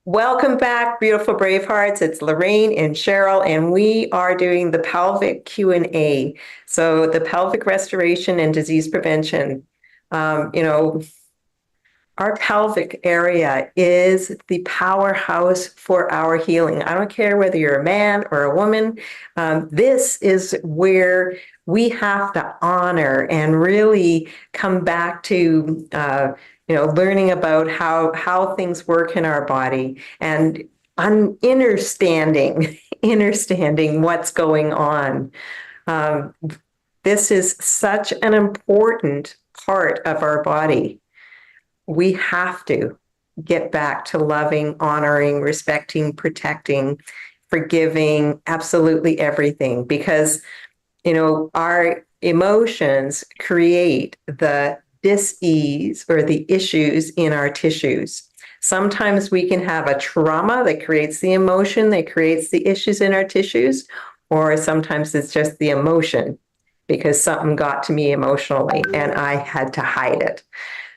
Welcome back, beautiful brave hearts. It's Lorraine and Cheryl, and we are doing the pelvic Q&A. So the pelvic restoration and disease prevention. Um, you know, our pelvic area is the powerhouse for our healing. I don't care whether you're a man or a woman. This is where we have to honor and really come back to learning about how things work in our body and understanding understanding what's going on. Um, this is such an important part of our body. We have to get back to loving, honoring, respecting, protecting, forgiving, absolutely everything, because our emotions create the dis-ease or the issues in our tissues. Sometimes we can have a trauma that creates the emotion, that creates the issues in our tissues, or sometimes it's just the emotion because something got to me emotionally and I had to hide it.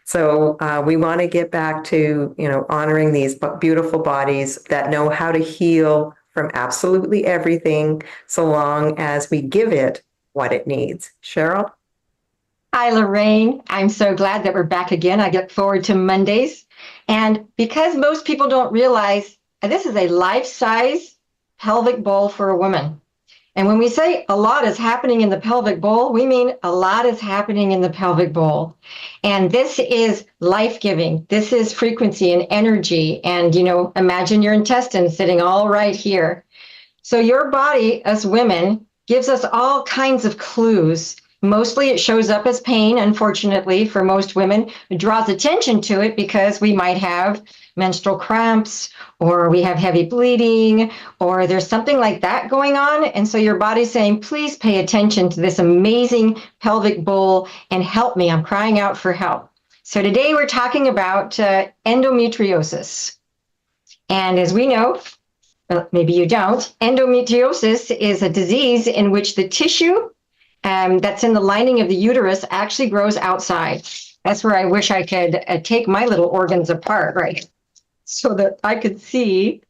So we want to get back to, honoring these beautiful bodies that know how to heal from absolutely everything, so long as we give it what it needs. Cheryl? Hi, Lorraine. I'm so glad that we're back again. I look forward to Mondays. And because most people don't realize, this is a life-size pelvic bowl for a woman. And when we say a lot is happening in the pelvic bowl, we mean a lot is happening in the pelvic bowl. And this is life-giving. This is frequency and energy. And, imagine your intestines sitting all right here. So your body, us women, gives us all kinds of clues. Mostly it shows up as pain, unfortunately, for most women. It draws attention to it because we might have menstrual cramps, or we have heavy bleeding, or there's something like that going on. And so your body's saying, please pay attention to this amazing pelvic bowl and help me. I'm crying out for help. So today we're talking about endometriosis. And as we know, maybe you don't, endometriosis is a disease in which the tissue that's in the lining of the uterus actually grows outside. That's where I wish I could take my little organs apart, right? So that I could see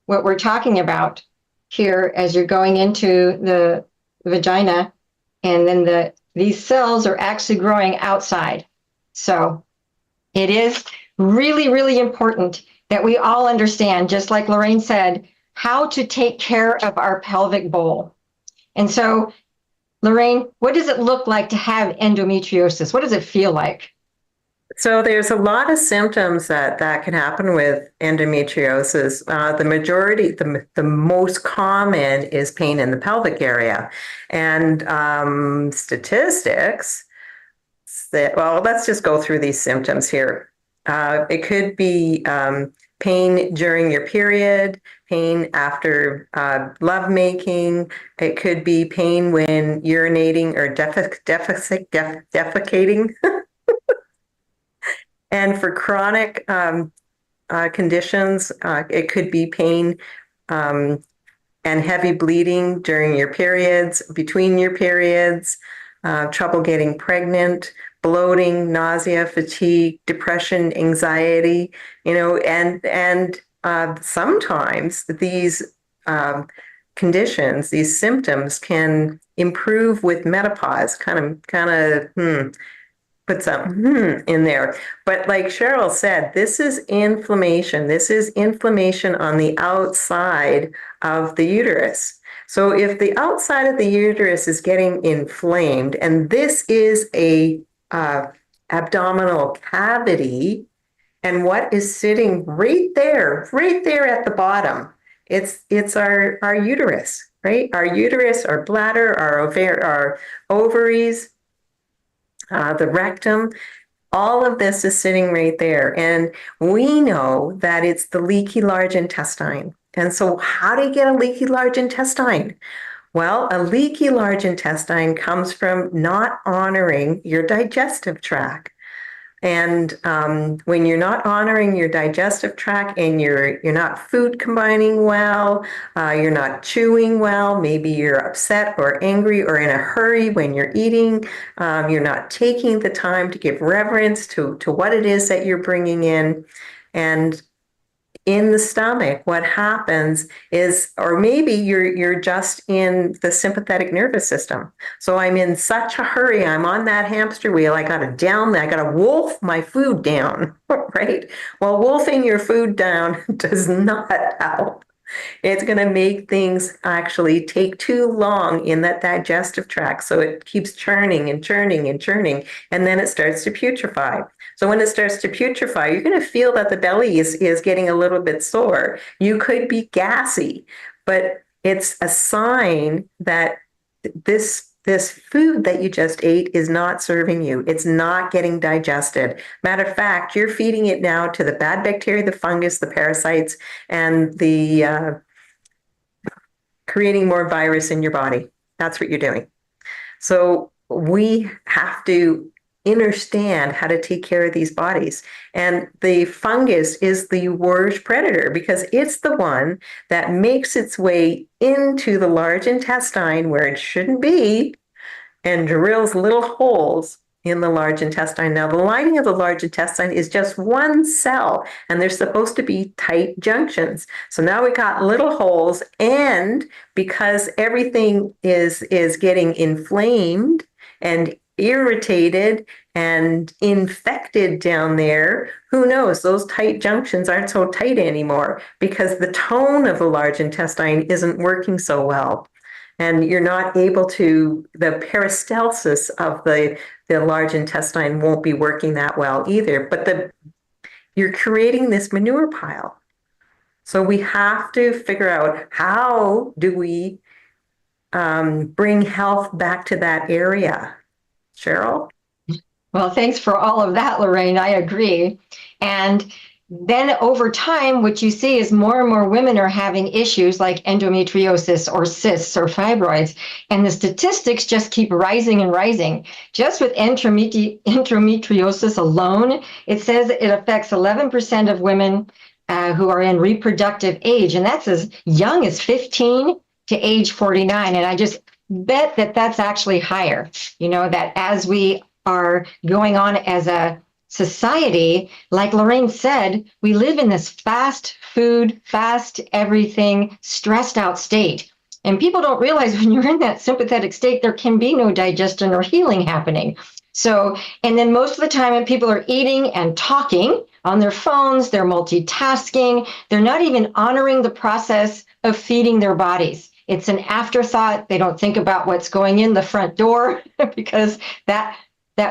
what we're talking about here as you're going into the vagina, and then these cells are actually growing outside. So it is really, really important that we all understand, just like Lorraine said, how to take care of our pelvic bowl. And so, Lorraine, what does it look like to have endometriosis? What does it feel like? So there's a lot of symptoms that can happen with endometriosis. The most common is pain in the pelvic area. And statistics, let's just go through these symptoms here. It could be pain during your period, pain after lovemaking. It could be pain when urinating or defecating. And for chronic conditions, it could be pain and heavy bleeding during your periods, between your periods, trouble getting pregnant, bloating, nausea, fatigue, depression, anxiety, and sometimes these conditions, these symptoms can improve with menopause, put some in there. But like Cheryl said, this is inflammation. This is inflammation on the outside of the uterus. So if the outside of the uterus is getting inflamed, and this is a abdominal cavity, and what is sitting right there at the bottom, it's our uterus, right? Our uterus, our bladder, our ovaries, the rectum, all of this is sitting right there. And we know that it's the leaky large intestine. And so how do you get a leaky large intestine? Well, a leaky large intestine comes from not honoring your digestive tract. And when you're not honoring your digestive tract and you're not food combining well, you're not chewing well, maybe you're upset or angry or in a hurry when you're eating, you're not taking the time to give reverence to what it is that you're bringing in. And in the stomach, what happens is, or maybe you're just in the sympathetic nervous system. So I'm in such a hurry, I'm on that hamster wheel, I gotta wolf my food down, right? Well, wolfing your food down does not help. It's going to make things actually take too long in that digestive tract. So it keeps churning and churning and churning, and then it starts to putrefy. So when it starts to putrefy, you're going to feel that the belly is getting a little bit sore. You could be gassy, but it's a sign that this food that you just ate is not serving you. It's not getting digested. Matter of fact, you're feeding it now to the bad bacteria, the fungus, the parasites, and the creating more virus in your body. That's what you're doing. So we have to understand how to take care of these bodies. And the fungus is the worst predator because it's the one that makes its way into the large intestine where it shouldn't be and drills little holes in the large intestine. Now, the lining of the large intestine is just one cell, and they're supposed to be tight junctions. So now we got little holes, and because everything is getting inflamed and irritated and infected down there, who knows? Those tight junctions aren't so tight anymore because the tone of the large intestine isn't working so well. And you're not able to, the peristalsis of the large intestine won't be working that well either. But you're creating this manure pile. So we have to figure out how do we bring health back to that area. Cheryl? Well, thanks for all of that, Lorraine. I agree. And then over time, what you see is more and more women are having issues like endometriosis or cysts or fibroids. And the statistics just keep rising and rising. Just with endometriosis alone, it says it affects 11% of women who are in reproductive age. And that's as young as 15 to age 49. And I just bet that that's actually higher, that as we are going on as a society, like Lorraine said, we live in this fast food, fast everything, stressed out state. And people don't realize when you're in that sympathetic state, there can be no digestion or healing happening. So, and then most of the time when people are eating and talking on their phones, they're multitasking, they're not even honoring the process of feeding their bodies. It's an afterthought. They don't think about what's going in the front door because that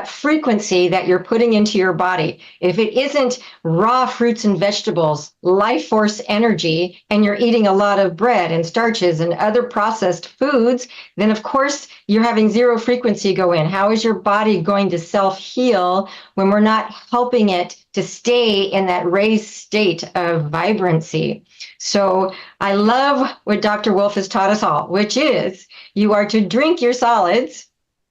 frequency that you're putting into your body, if it isn't raw fruits and vegetables, life force energy, and you're eating a lot of bread and starches and other processed foods, then of course you're having zero frequency go in. How is your body going to self-heal when we're not helping it to stay in that raised state of vibrancy? So I love what Dr. Wolf has taught us all, which is you are to drink your solids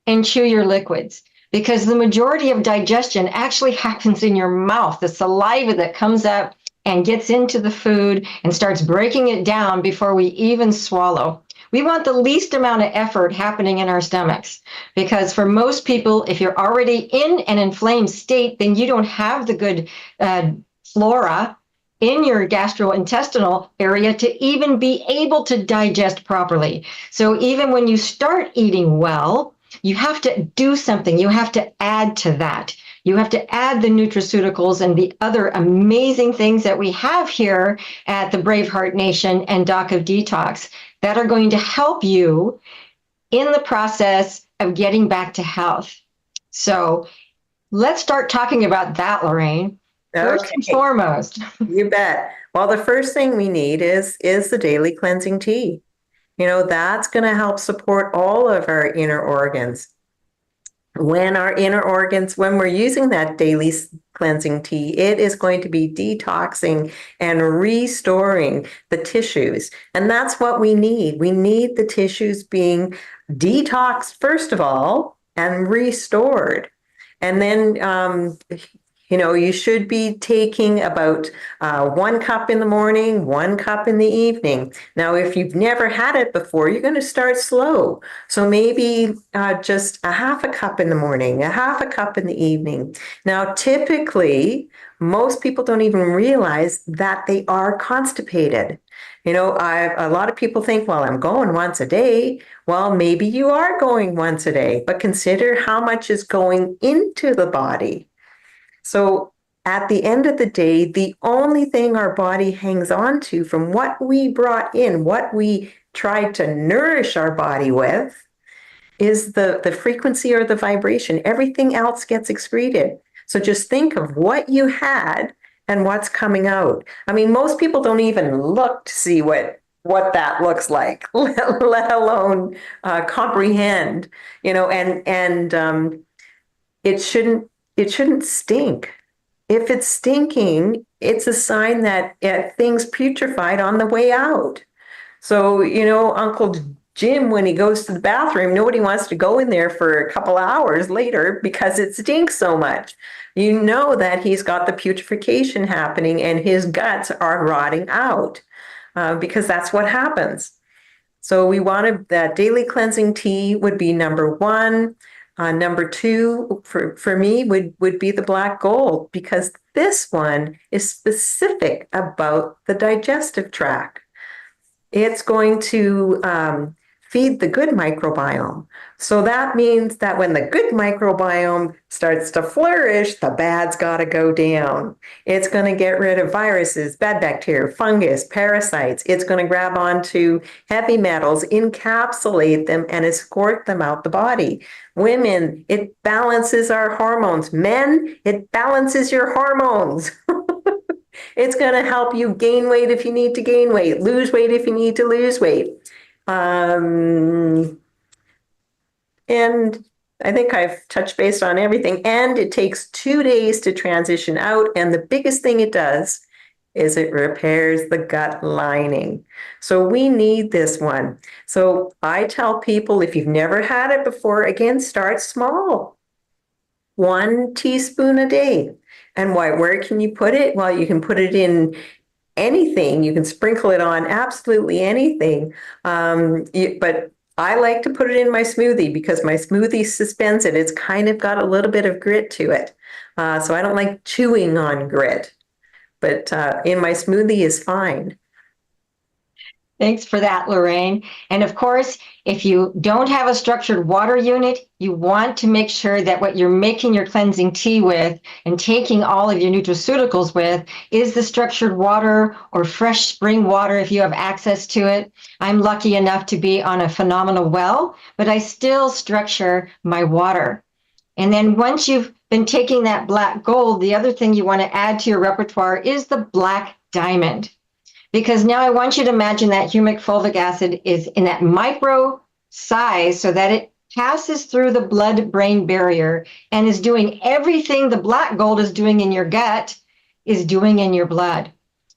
and chew your liquids. Because the majority of digestion actually happens in your mouth, the saliva that comes up and gets into the food and starts breaking it down before we even swallow. We want the least amount of effort happening in our stomachs, because for most people, if you're already in an inflamed state, then you don't have the good flora in your gastrointestinal area to even be able to digest properly. So even when you start eating well, you have to do something. You have to add to that. You have to add the nutraceuticals and the other amazing things that we have here at the Braveheart Nation and Doc of Detox that are going to help you in the process of getting back to health. So let's start talking about that, Lorraine. First and foremost. You bet. Well, the first thing we need is the daily cleansing tea. That's going to help support all of our inner organs. When we're using that daily cleansing tea, it is going to be detoxing and restoring the tissues. And that's what we need. We need the tissues being detoxed, first of all, and restored. And then You should be taking about 1 cup in the morning, 1 cup in the evening. Now, if you've never had it before, you're going to start slow. So maybe just a half a cup in the morning, a half a cup in the evening. Now, typically, most people don't even realize that they are constipated. A lot of people think, well, I'm going once a day. Well, maybe you are going once a day, but consider how much is going into the body. So at the end of the day, the only thing our body hangs on to from what we brought in, what we tried to nourish our body with, is the frequency or the vibration. Everything else gets excreted. So just think of what you had and what's coming out. I mean, most people don't even look to see what that looks like, let alone comprehend. And it shouldn't stink. If it's stinking, it's a sign that things putrefied on the way out. So, Uncle Jim, when he goes to the bathroom, nobody wants to go in there for a couple hours later because it stinks so much. You know that he's got the putrefaction happening and his guts are rotting out because that's what happens. So we wanted that daily cleansing tea would be number one. Number two for me would be the black gold, because this one is specific about the digestive tract. It's going to feed the good microbiome. So that means that when the good microbiome starts to flourish, the bad's got to go down. It's going to get rid of viruses, bad bacteria, fungus, parasites. It's going to grab onto heavy metals, encapsulate them, and escort them out the body. Women, it balances our hormones. Men, it balances your hormones. It's going to help you gain weight if you need to gain weight, lose weight if you need to lose weight. And I think I've touched base on everything. And it takes 2 days to transition out. And the biggest thing it does is it repairs the gut lining. So we need this one. So I tell people, if you've never had it before, again, start small. 1 teaspoon a day. And where can you put it? Well, you can put it in anything. You can sprinkle it on absolutely anything. But I like to put it in my smoothie because my smoothie suspends it. It's kind of got a little bit of grit to it. So I don't like chewing on grit. But in my smoothie is fine. Thanks for that, Lorraine. And of course, if you don't have a structured water unit, you want to make sure that what you're making your cleansing tea with and taking all of your nutraceuticals with is the structured water or fresh spring water if you have access to it. I'm lucky enough to be on a phenomenal well, but I still structure my water. And then once you've been taking that black gold, the other thing you want to add to your repertoire is the black diamond. Because now I want you to imagine that humic fulvic acid is in that micro size so that it passes through the blood-brain barrier and is doing everything the black gold is doing in your gut is doing in your blood.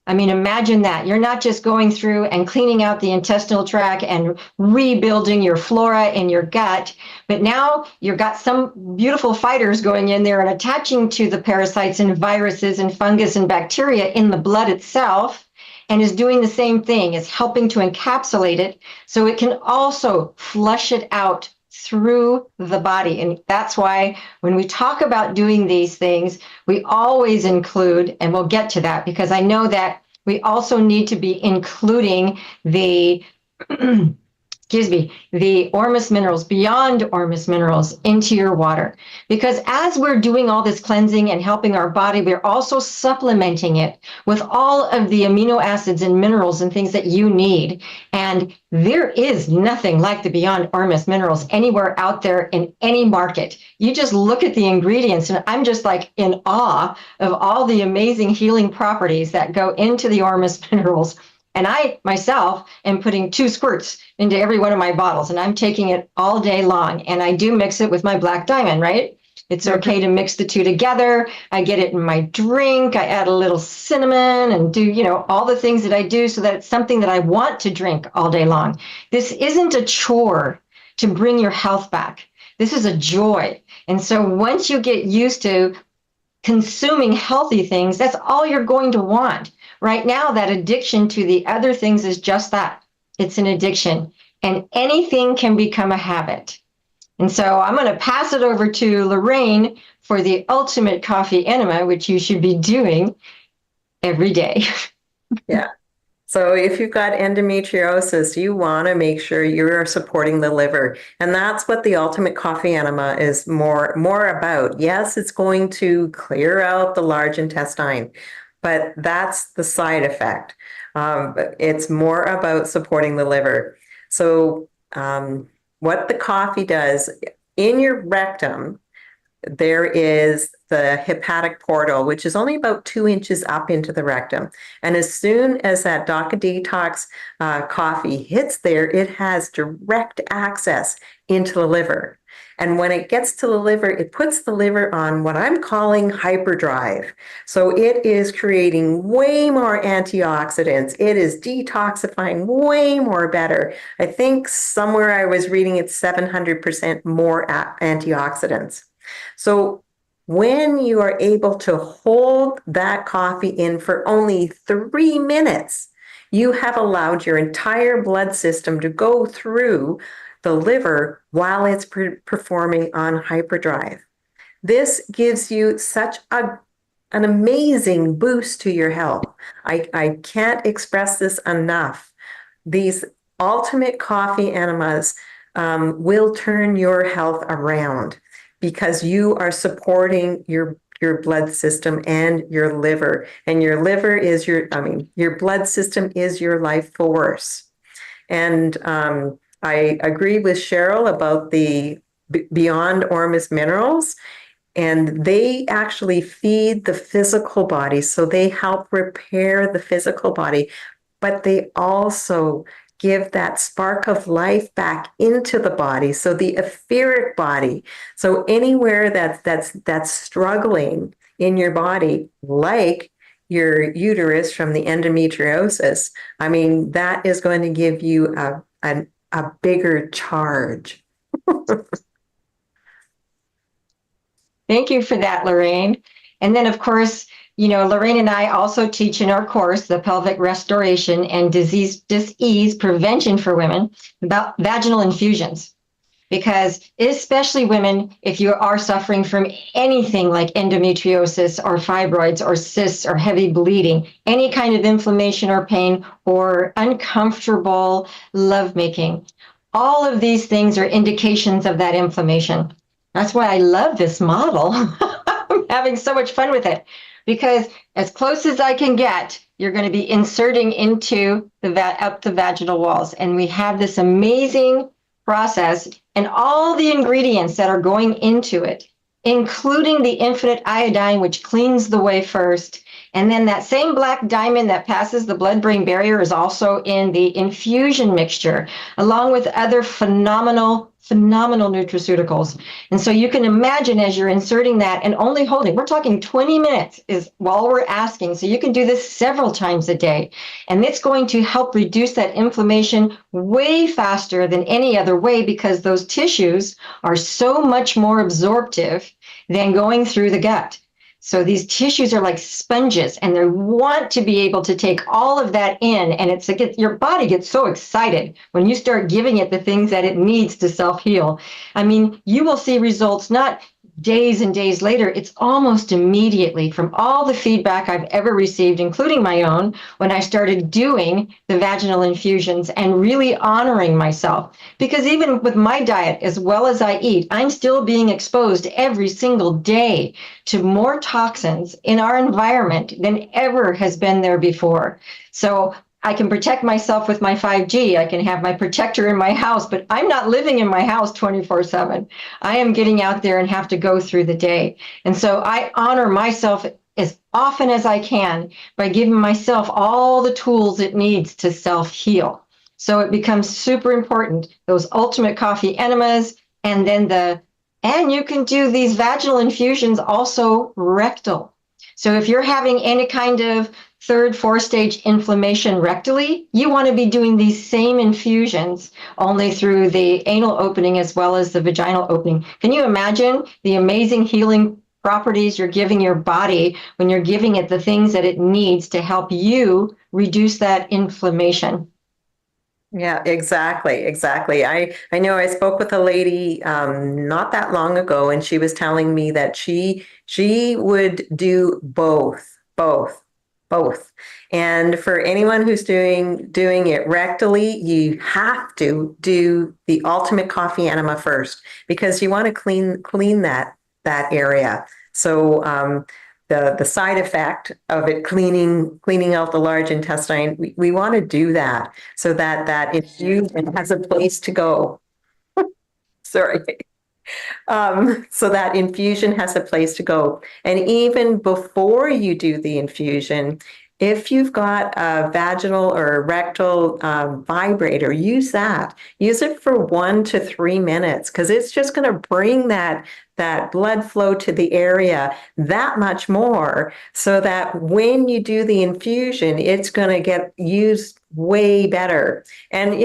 I mean, imagine that. You're not just going through and cleaning out the intestinal tract and rebuilding your flora in your gut, but now you've got some beautiful fighters going in there and attaching to the parasites and viruses and fungus and bacteria in the blood itself, and is doing the same thing, is helping to encapsulate it so it can also flush it out through the body. And that's why when we talk about doing these things, we always include, and we'll get to that because I know that we also need to be including the the Ormus minerals, beyond Ormus minerals into your water. Because as we're doing all this cleansing and helping our body, we're also supplementing it with all of the amino acids and minerals and things that you need. And there is nothing like the Beyond Ormus minerals anywhere out there in any market. You just look at the ingredients and I'm just like in awe of all the amazing healing properties that go into the Ormus minerals. And I myself am putting 2 squirts into every one of my bottles, and I'm taking it all day long. And I do mix it with my black diamond, right? It's okay to mix the two together. I get it in my drink. I add a little cinnamon and do, all the things that I do so that it's something that I want to drink all day long. This isn't a chore to bring your health back. This is a joy. And so once you get used to consuming healthy things, that's all you're going to want. Right now, that addiction to the other things is just that. It's an addiction, and anything can become a habit. And so I'm going to pass it over to Lorraine for the ultimate coffee enema, which you should be doing every day. Yeah. So if you've got endometriosis, you want to make sure you're supporting the liver. And that's what the ultimate coffee enema is more about. Yes, it's going to clear out the large intestine, but that's the side effect. It's more about supporting the liver. So what the coffee does in your rectum, there is the hepatic portal, which is only about 2 inches up into the rectum. And as soon as that DACA detox coffee hits there, it has direct access into the liver. And when it gets to the liver, it puts the liver on what I'm calling hyperdrive. So it is creating way more antioxidants. It is detoxifying way more better. I think somewhere I was reading it's 700% more antioxidants. So when you are able to hold that coffee in for only 3 minutes, you have allowed your entire blood system to go through the liver while it's performing on hyperdrive. This gives you such an amazing boost to your health. I can't express this enough. These ultimate coffee enemas will turn your health around because you are supporting your blood system and your liver. And your liver is your blood system is your life force. And I agree with Cheryl about the Beyond Ormus minerals. And they actually feed the physical body. So they help repair the physical body, but they also give that spark of life back into the body. So the etheric body. So anywhere that's struggling in your body, like your uterus from the endometriosis, I mean, that is going to give you a bigger charge. Thank you for that, Lorraine. And then, of course, Lorraine and I also teach in our course, the Pelvic Restoration and Disease Prevention for Women, about vaginal infusions. Because especially women, if you are suffering from anything like endometriosis or fibroids or cysts or heavy bleeding, any kind of inflammation or pain or uncomfortable lovemaking, all of these things are indications of that inflammation. That's why I love this model. I'm having so much fun with it because as close as I can get, you're going to be inserting into up the vaginal walls. And we have this amazing process and all the ingredients that are going into it, including the infinite iodine, which cleans the way first. And then that same black diamond that passes the blood-brain barrier is also in the infusion mixture, along with other phenomenal nutraceuticals. And so you can imagine as you're inserting that and only holding, we're talking 20 minutes is all we're asking. So you can do this several times a day. And it's going to help reduce that inflammation way faster than any other way because those tissues are so much more absorptive than going through the gut. So these tissues are like sponges and they want to be able to take all of that in. And your body gets so excited when you start giving it the things that it needs to self-heal. I mean, you will see results not days and days later, it's almost immediately from all the feedback I've ever received, including my own, when I started doing the vaginal infusions and really honoring myself. Because even with my diet, as well as I eat, I'm still being exposed every single day to more toxins in our environment than ever has been there before. So I can protect myself with my 5G. I can have my protector in my house, but I'm not living in my house 24/7. I am getting out there and have to go through the day. And so I honor myself as often as I can by giving myself all the tools it needs to self-heal. So it becomes super important, those ultimate coffee enemas, and then and you can do these vaginal infusions also rectal. So if you're having any kind of third, fourth stage inflammation rectally, you want to be doing these same infusions only through the anal opening as well as the vaginal opening. Can you imagine the amazing healing properties you're giving your body when you're giving it the things that it needs to help you reduce that inflammation. Yeah, exactly, exactly. I know I spoke with a lady not that long ago, and she was telling me that she would do both. And for anyone who's doing it rectally, you have to do the ultimate coffee enema first because you want to clean that area. So the side effect of it cleaning out the large intestine, we want to do that so that that infusion has a place to go. Sorry. So that infusion has a place to go. And even before you do the infusion, if you've got a vaginal or rectal vibrator, use that. Use it for 1 to 3 minutes because it's just going to bring that blood flow to the area that much more so that when you do the infusion, it's going to get used way better. And,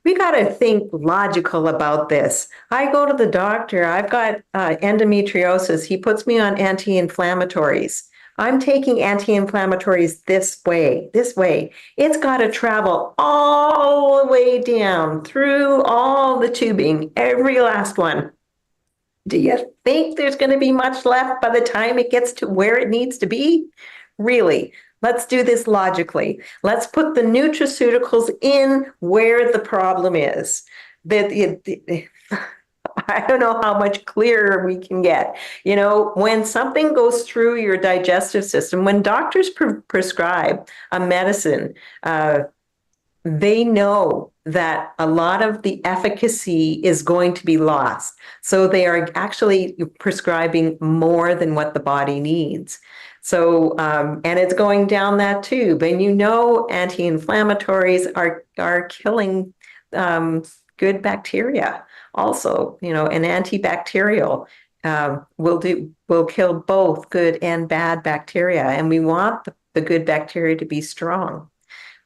we got to think logical about this. I go to the doctor, I've got endometriosis. He puts me on anti-inflammatories. I'm taking anti-inflammatories this way. It's got to travel all the way down through all the tubing, every last one. Do you think there's going to be much left by the time it gets to where it needs to be? Really? Let's do this logically. Let's put the nutraceuticals in where the problem is. I don't know how much clearer we can get. When something goes through your digestive system, when doctors prescribe a medicine, they know that a lot of the efficacy is going to be lost. So they are actually prescribing more than what the body needs. So, and it's going down that tube. And anti-inflammatories are killing good bacteria also, an antibacterial will kill both good and bad bacteria. And we want the good bacteria to be strong.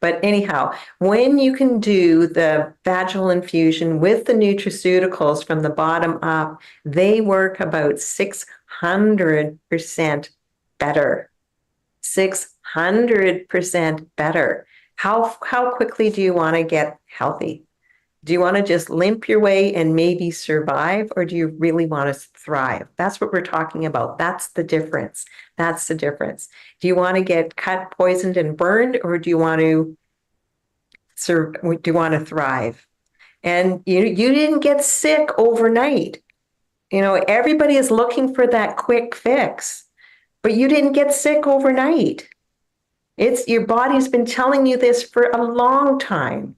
But anyhow, when you can do the vaginal infusion with the nutraceuticals from the bottom up, they work about 600% better. 600% better. How quickly do you want to get healthy? Do you want to just limp your way and maybe survive, or do you really want to thrive? That's what we're talking about. That's the difference. Do you want to get cut, poisoned, and burned, or do you want to thrive? And you didn't get sick overnight. Everybody is looking for that quick fix, but you didn't get sick overnight. Your body's been telling you this for a long time,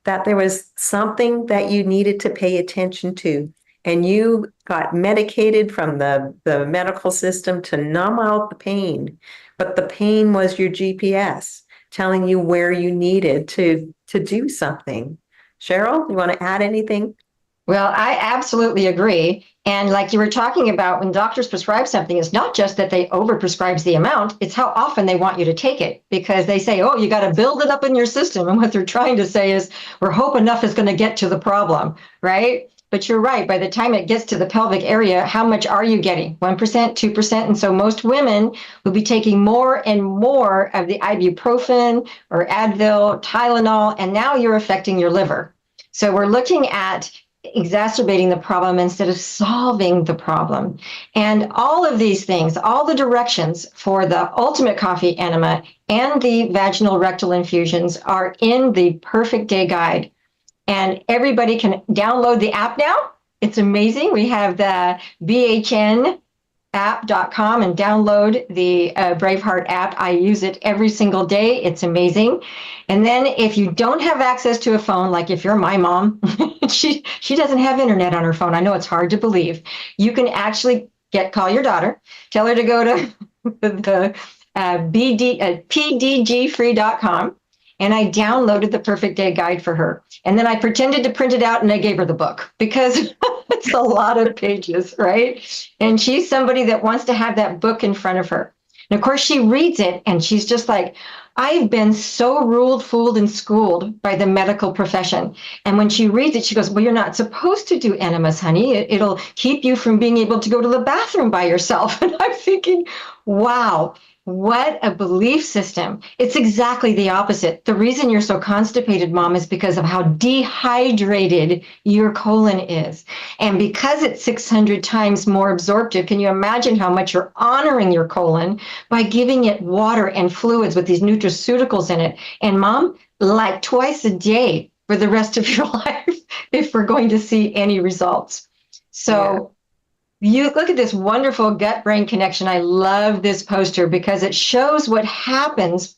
that there was something that you needed to pay attention to. And you got medicated from the medical system to numb out the pain. But the pain was your GPS telling you where you needed to do something. Cheryl, you want to add anything? Well, I absolutely agree. And like you were talking about, when doctors prescribe something, it's not just that they overprescribe the amount, it's how often they want you to take it, because they say, oh, you got to build it up in your system. And what they're trying to say is, we're hope enough is going to get to the problem, right? But you're right. By the time it gets to the pelvic area, how much are you getting? 1%, 2%. And so most women will be taking more and more of the ibuprofen or Advil, Tylenol, and now you're affecting your liver. So we're looking at exacerbating the problem instead of solving the problem. And all of these things, all the directions for the ultimate coffee enema and the vaginal rectal infusions are in the Perfect Day Guide. And everybody can download the app now. It's amazing. We have the BHN app.com and download the Braveheart app. I use it every single day. It's amazing. And then if you don't have access to a phone, like if you're my mom, she doesn't have internet on her phone. I know it's hard to believe. You can actually call your daughter, tell her to go to the pdgfree.com. And I downloaded the Perfect Day Guide for her. And then I pretended to print it out and I gave her the book because it's a lot of pages, right? And she's somebody that wants to have that book in front of her. And of course, she reads it and she's just like, I've been so ruled, fooled, and schooled by the medical profession. And when she reads it, she goes, well, you're not supposed to do enemas, honey. It'll keep you from being able to go to the bathroom by yourself. And I'm thinking, wow, what a belief system. It's exactly the opposite. The reason you're so constipated, Mom, is because of how dehydrated your colon is. And because it's 600 times more absorptive, can you imagine how much you're honoring your colon by giving it water and fluids with these nutraceuticals in it? And Mom, like twice a day for the rest of your life, if we're going to see any results. So you look at this wonderful gut-brain connection. I love this poster because it shows what happens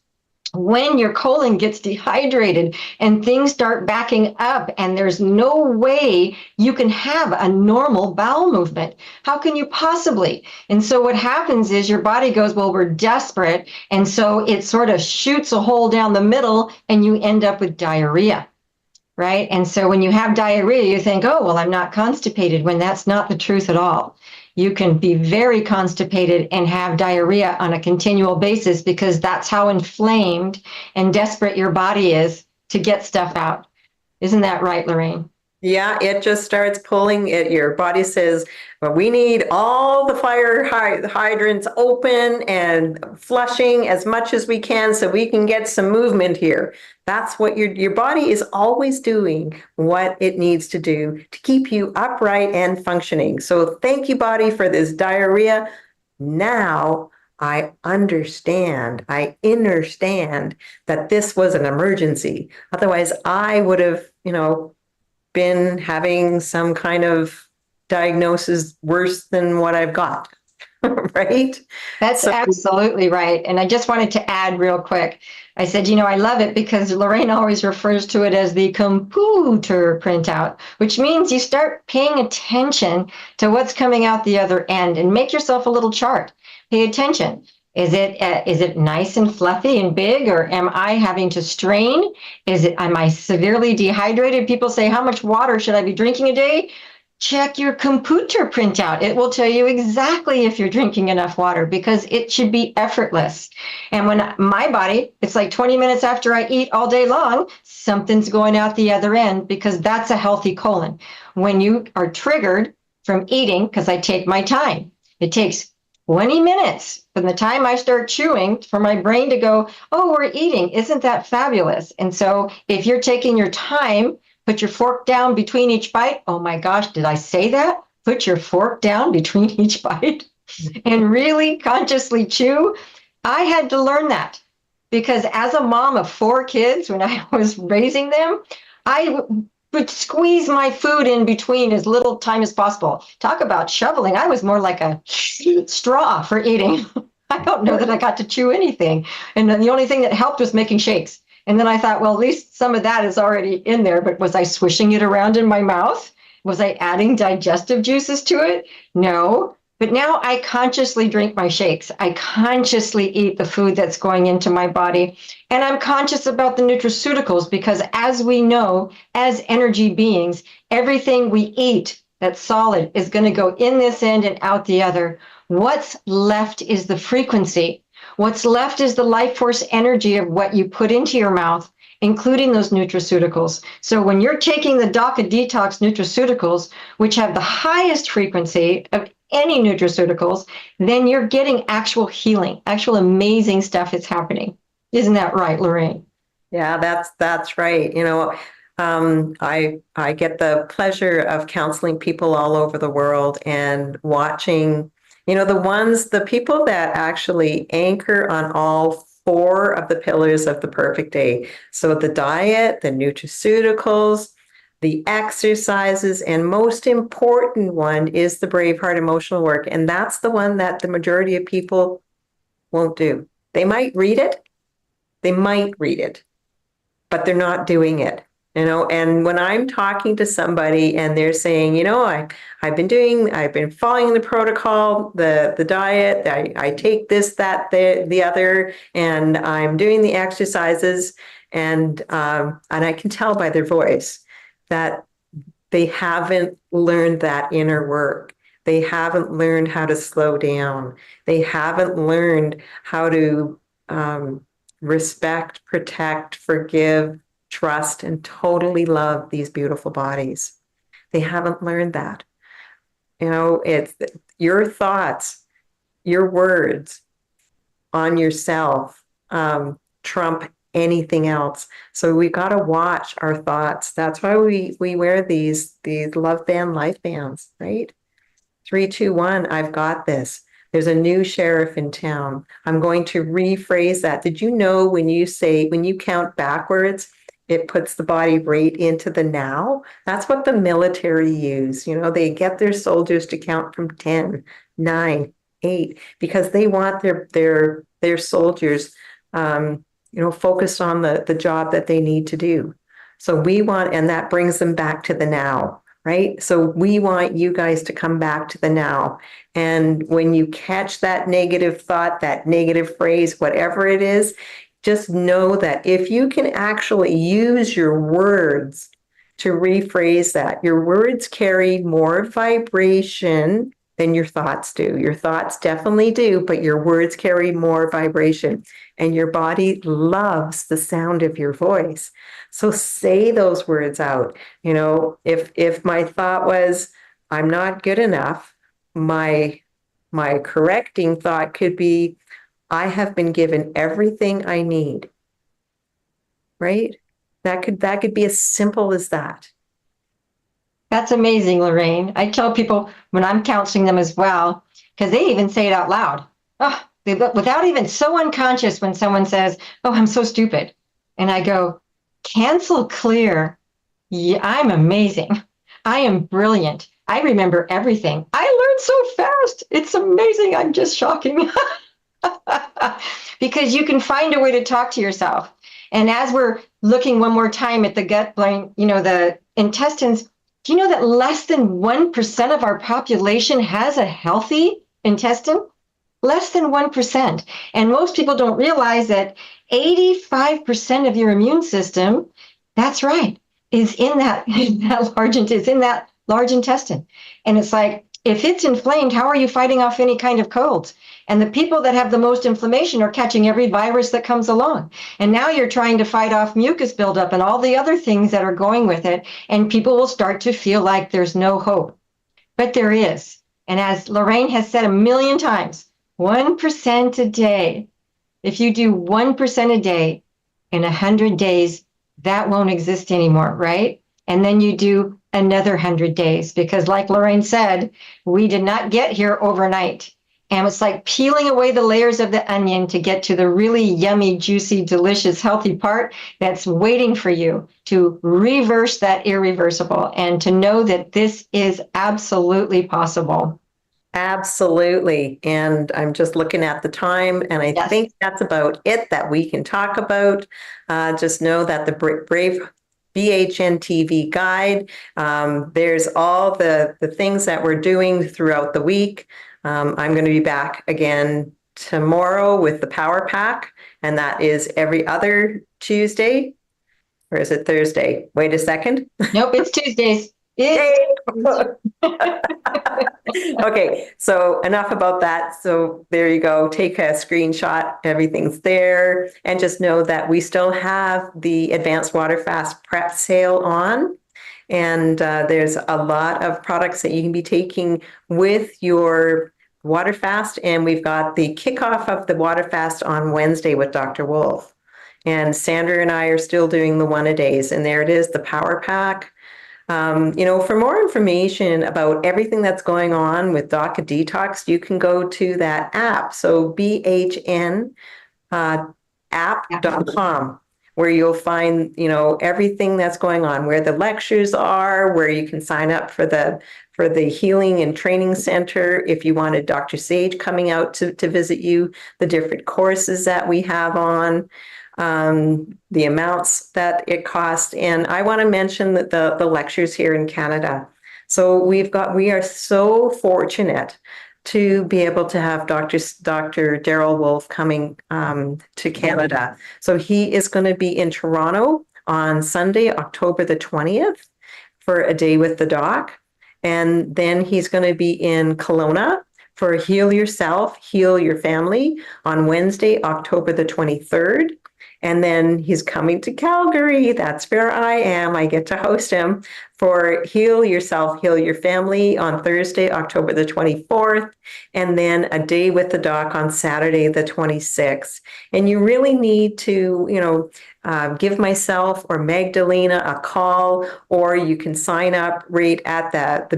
when your colon gets dehydrated and things start backing up and there's no way you can have a normal bowel movement. How can you possibly? And so what happens is your body goes, well, we're desperate. And so it sort of shoots a hole down the middle and you end up with diarrhea. Right. And so when you have diarrhea, you think, oh, well, I'm not constipated, when that's not the truth at all. You can be very constipated and have diarrhea on a continual basis because that's how inflamed and desperate your body is to get stuff out. Isn't that right, Lorraine? Yeah, it just starts pulling it. Your body says, well, we need all the fire hydrants open and flushing as much as we can so we can get some movement here. That's what your body is always doing, what it needs to do to keep you upright and functioning. So thank you, body, for this diarrhea. Now I understand, I understand that this was an emergency. Otherwise, I would have, been having some kind of diagnosis worse than what I've got, right? That's absolutely right. And I just wanted to add real quick. I said, I love it because Lorraine always refers to it as the computer printout, which means you start paying attention to what's coming out the other end and make yourself a little chart. Pay attention. Is it nice and fluffy and big, or am I having to strain? Am I severely dehydrated? People say, how much water should I be drinking a day? Check your computer printout. It will tell you exactly if you're drinking enough water because it should be effortless. And when my body, it's like 20 minutes after I eat all day long, something's going out the other end because that's a healthy colon. When you are triggered from eating, because I take my time, it takes 20 minutes from the time I start chewing for my brain to go, oh, we're eating. Isn't that fabulous? And so if you're taking your time, put your fork down between each bite. Oh my gosh, did I say that? Put your fork down between each bite and really consciously chew. I had to learn that because as a mom of 4 kids, when I was raising them, I would squeeze my food in between as little time as possible. Talk about shoveling. I was more like a straw for eating. I don't know that I got to chew anything. And then the only thing that helped was making shakes. And then I thought, well, at least some of that is already in there, but was I swishing it around in my mouth? Was I adding digestive juices to it? No. But now I consciously drink my shakes. I consciously eat the food that's going into my body. And I'm conscious about the nutraceuticals because as we know, as energy beings, everything we eat that's solid is going to go in this end and out the other. What's left is the frequency. What's left is the life force energy of what you put into your mouth, including those nutraceuticals. So when you're taking the DACA Detox nutraceuticals, which have the highest frequency of any nutraceuticals, then you're getting actual healing, actual amazing stuff is happening. Isn't that right, Lorraine? Yeah, that's right. I get the pleasure of counseling people all over the world and watching, the people that actually anchor on all 4 of the pillars of the perfect day. So the diet, the nutraceuticals, the exercises, and most important one is the Braveheart emotional work. And that's the one that the majority of people won't do. They might read it, but they're not doing it. And when I'm talking to somebody and they're saying, I've been following the protocol, the diet, I take this, that, the other, and I'm doing the exercises, and I can tell by their voice that they haven't learned that inner work. They haven't learned how to slow down. They haven't learned how to respect, protect, forgive, trust, and totally love these beautiful bodies. They haven't learned that. You know, it's your thoughts, your words on yourself trump anything else. So we got to watch our thoughts. That's why we wear these love band life bands, right? 3, 2, 1, I've got this. There's a new sheriff in town. I'm going to rephrase that. Did you know when you count backwards, it puts the body right into the now? That's what the military use. You know, they get their soldiers to count from 10, 9, 8, because they want their soldiers, focused on the job that they need to do. So and that brings them back to the now. Right? So we want you guys to come back to the now. And when you catch that negative thought, that negative phrase, whatever it is, just know that if you can actually use your words to rephrase that, your words carry more vibration than your thoughts do. Your thoughts definitely do, but your words carry more vibration. And your body loves the sound of your voice. So say those words out. You know, if my thought was, I'm not good enough, my correcting thought could be, I have been given everything I need. Right? That could be as simple as that. That's amazing, Lorraine. I tell people when I'm counseling them as well, because they even say it out loud. Oh, without even so unconscious when someone says, "Oh, I'm so stupid." And I go, cancel clear. Yeah, I'm amazing. I am brilliant. I remember everything. I learned so fast. It's amazing. I'm just shocking. Because you can find a way to talk to yourself. And as we're looking one more time at the gut brain, the intestines, do you know that less than 1% of our population has a healthy intestine? Less than 1%. And most people don't realize that 85% of your immune system, that's right, is in that large intestine. And it's like, if it's inflamed, how are you fighting off any kind of colds? And the people that have the most inflammation are catching every virus that comes along. And now you're trying to fight off mucus buildup and all the other things that are going with it. And people will start to feel like there's no hope. But there is. And as Lorraine has said a million times, 1% a day. If you do 1% a day in 100 days, that won't exist anymore, right? And then you do another 100 days, because like Lorraine said, we did not get here overnight. And it's like peeling away the layers of the onion to get to the really yummy, juicy, delicious, healthy part that's waiting for you to reverse that irreversible and to know that this is absolutely possible. Absolutely. And I'm just looking at the time, and I Yes. think that's about it that we can talk about. Just know that the Brave BHN TV guide, there's all the things that we're doing throughout the week. I'm going to be back again tomorrow with the Power Pack, and that is every other Tuesday. Or is it Thursday? Wait a second. Nope, it's Tuesdays. Yay! It's Okay, so enough about that. So there you go. Take a screenshot. Everything's there. And just know that we still have the Advanced Water Fast prep sale on. And there's a lot of products that you can be taking with your water fast. And we've got the kickoff of the water fast on Wednesday with Dr. Wolf. And Sandra and I are still doing the one-a-days. And there it is, the Power Pack. For more information about everything that's going on with DACA Detox, you can go to that app. So BHN app.com, where you'll find, everything that's going on, where the lectures are, where you can sign up for the Healing and Training Center if you wanted Dr. Sage coming out to visit you, the different courses that we have on. The amounts that it costs. And I want to mention that the lectures here in Canada. So we are so fortunate to be able to have Dr. Daryl Wolf coming to Canada. So he is going to be in Toronto on Sunday, October the 20th for a day with the doc. And then he's going to be in Kelowna for Heal Yourself, Heal Your Family on Wednesday, October the 23rd. And then he's coming to Calgary. That's where I am. I get to host him for Heal Yourself, Heal Your Family on Thursday, October the 24th. And then a day with the doc on Saturday, the 26th. And you really need to, give myself or Magdalena a call, or you can sign up right at the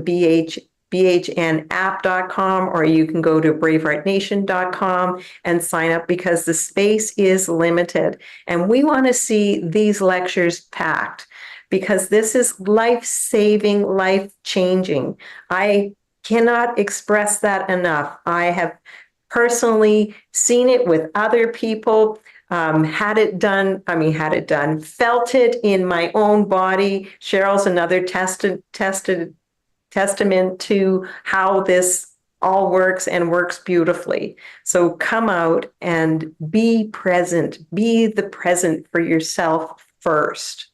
bhnapp.com, or you can go to braveheartnation.com and sign up, because the space is limited. And we want to see these lectures packed, because this is life-saving, life-changing. I cannot express that enough. I have personally seen it with other people, had it done, felt it in my own body. Cheryl's another testament to how this all works, and works beautifully. So come out and be present. Be the present for yourself first.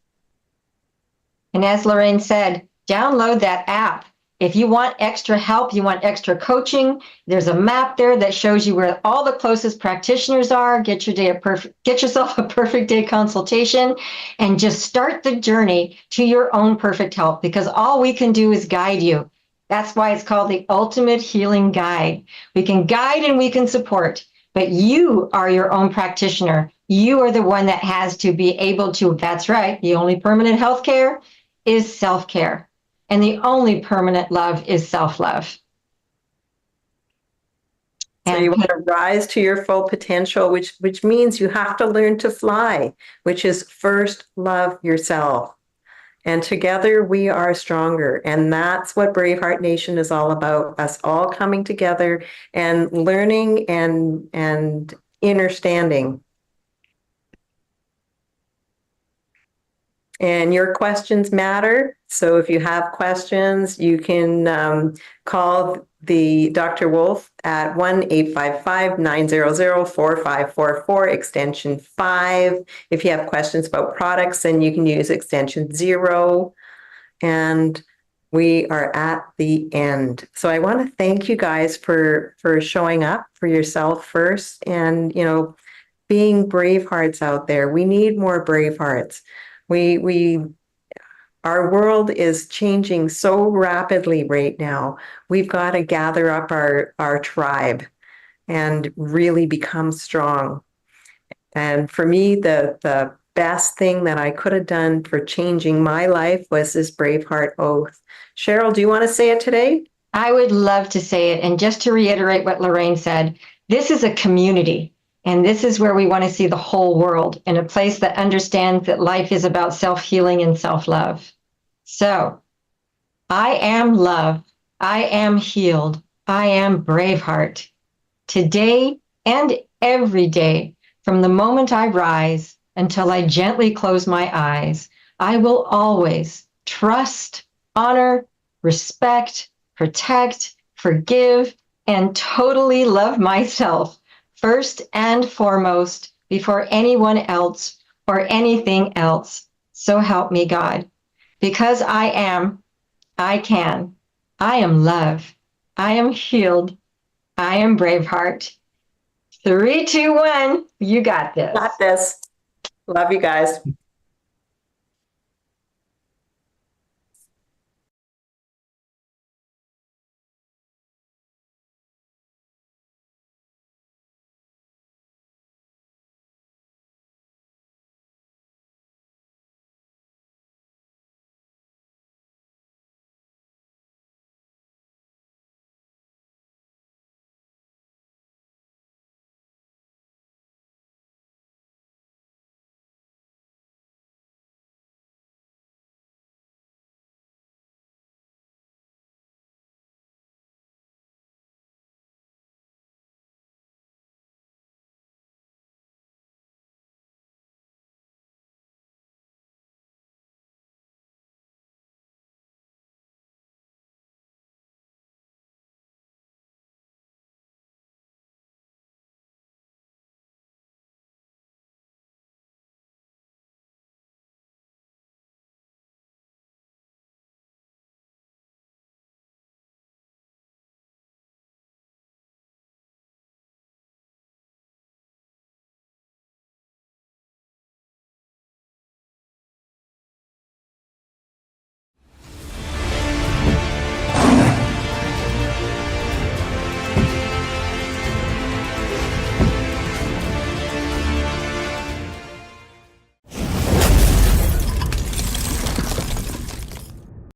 And as Lorraine said, download that app. If you want extra help, you want extra coaching, there's a map there that shows you where all the closest practitioners are. Get yourself a perfect day consultation, and just start the journey to your own perfect health, because all we can do is guide you. That's why it's called the Ultimate Healing Guide. We can guide and we can support, but you are your own practitioner. You are the one that has to be able to, that's right, the only permanent health care is self-care. And the only permanent love is self-love. So you want to rise to your full potential, which means you have to learn to fly, which is first love yourself. And together we are stronger. And that's what Braveheart Nation is all about, us all coming together and learning and understanding. And your questions matter. So if you have questions, you can call the Dr. Wolf at 1-855-900-4544, extension 5. If you have questions about products, then you can use extension 0. And we are at the end. So I want to thank you guys for showing up for yourself first, and being brave hearts out there. We need more brave hearts. Our world is changing so rapidly right now. We've got to gather up our tribe and really become strong. And for me, the best thing that I could have done for changing my life was this Braveheart Oath. Cheryl, do you want to say it today? I would love to say it. And just to reiterate what Lorraine said, this is a community. And this is where we want to see the whole world, in a place that understands that life is about self-healing and self-love. So, I am love. I am healed. I am Braveheart. Today and every day, from the moment I rise until I gently close my eyes, I will always trust, honor, respect, protect, forgive, and totally love myself first and foremost, before anyone else or anything else. So help me God. Because I am, I can. I am love. I am healed. I am Braveheart. 3, 2, 1. You got this. Got this. Love you guys.